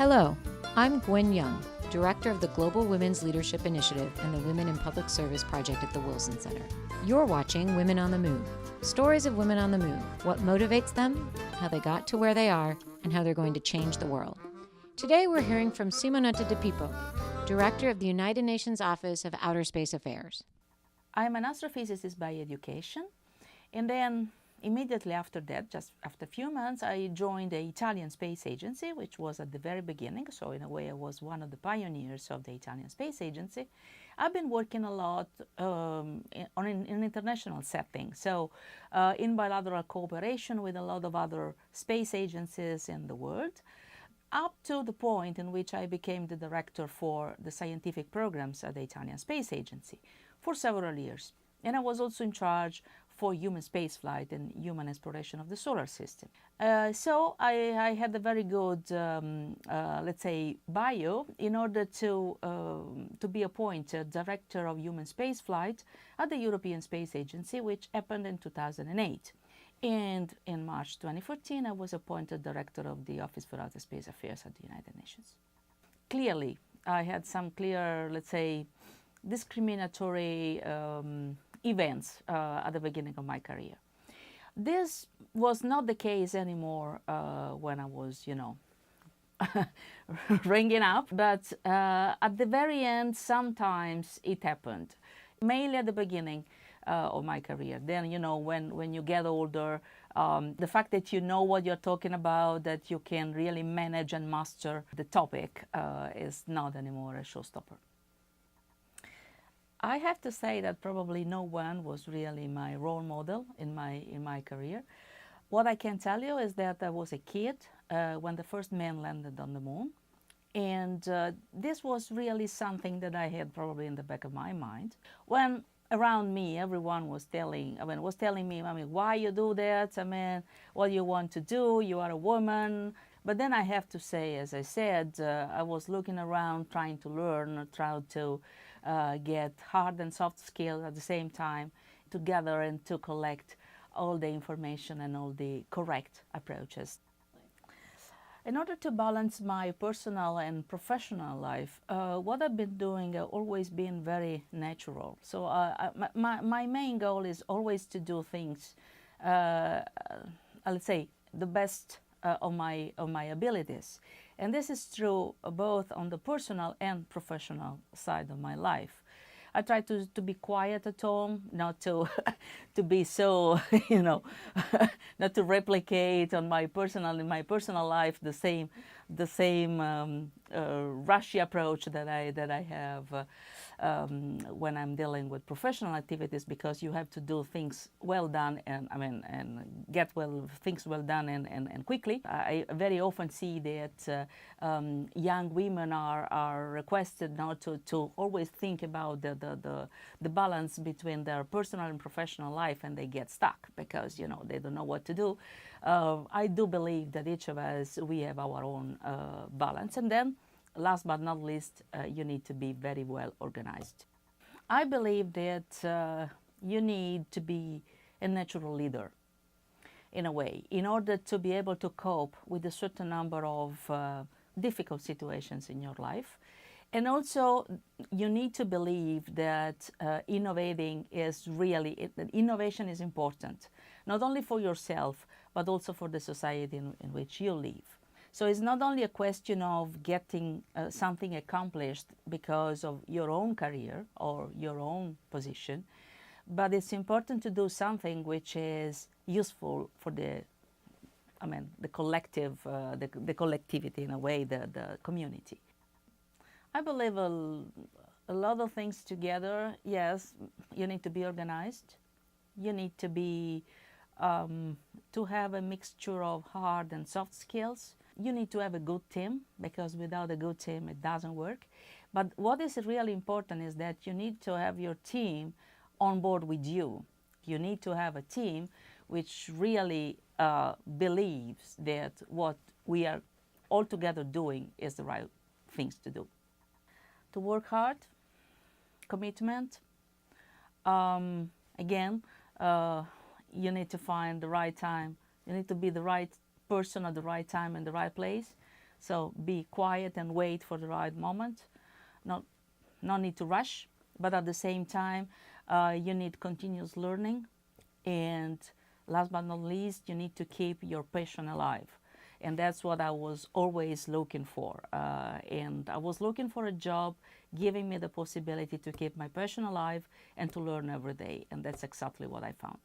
Hello, I'm Gwen Young, Director of the Global Women's Leadership Initiative and the Women in Public Service Project at the Wilson Center. You're watching Women on the Move. Stories of women on the move, what motivates them, how they got to where they are, and how they're going to change the world. Today we're hearing from Simonetta Di Pippo, Director of the United Nations Office of Outer Space Affairs. I'm an astrophysicist by education, and then immediately after that, just after a few months, I joined the Italian Space Agency, which was at the very beginning, so in a way I was one of the pioneers of the Italian Space Agency. I've been working a lot in an international setting, so in bilateral cooperation with a lot of other space agencies in the world, up to the point in which I became the director for the scientific programs at the Italian Space Agency for several years. And I was also in charge for human spaceflight and human exploration of the solar system. So I had a very good, let's say, bio in order to be appointed director of human spaceflight at the European Space Agency, which happened in 2008. And in March 2014, I was appointed director of the Office for Outer Space Affairs at the United Nations. Clearly, I had some clear, let's say, discriminatory events at the beginning of my career. This was not the case anymore when I was, ringing up, but at the very end, sometimes it happened, mainly at the beginning of my career. Then, when you get older, the fact that you know what you're talking about, that you can really manage and master the topic is not anymore a showstopper. I have to say that probably no one was really my role model in my career. What I can tell you is that I was a kid when the first man landed on the moon. And this was really something that I had probably in the back of my mind. When around me, everyone was telling me, why you do that? What you want to do? You are a woman. But then I have to say, as I said, I was looking around, trying to learn, trying to get hard and soft skills at the same time together and to collect all the information and all the correct approaches. In order to balance my personal and professional life, what I've been doing has always been very natural. So my main goal is always to do things, let's say, the best of my abilities. And this is true both on the personal and professional side of my life. I try to be quiet at home, not to be so, not to replicate in my personal life the same rushy approach that I have when I'm dealing with professional activities, because you have to do things well done and get things well done and quickly. I very often see that young women are requested now to always think about the balance between their personal and professional life, and they get stuck because they don't know what to do. I do believe that each of us, we have our own balance. And then last but not least, you need to be very well organized. I believe that you need to be a natural leader in a way, in order to be able to cope with a certain number of difficult situations in your life. And also, you need to believe that innovation is important, not only for yourself, but also for the society in which you live. So it's not only a question of getting something accomplished because of your own career or your own position, but it's important to do something which is useful for the collective, the collectivity in a way, the community. I believe a lot of things together. Yes, you need to be organized. You need to be to have a mixture of hard and soft skills. You need to have a good team, because without a good team it doesn't work. But what is really important is that you need to have your team on board with you. You need to have a team which really believes that what we are all together doing is the right things to do. To work hard, commitment. Again, you need to find the right time. You need to be the right person at the right time in the right place. So be quiet and wait for the right moment. No need to rush, but at the same time, you need continuous learning. And last but not least, you need to keep your passion alive. And that's what I was always looking for. And I was looking for a job giving me the possibility to keep my passion alive and to learn every day. And that's exactly what I found.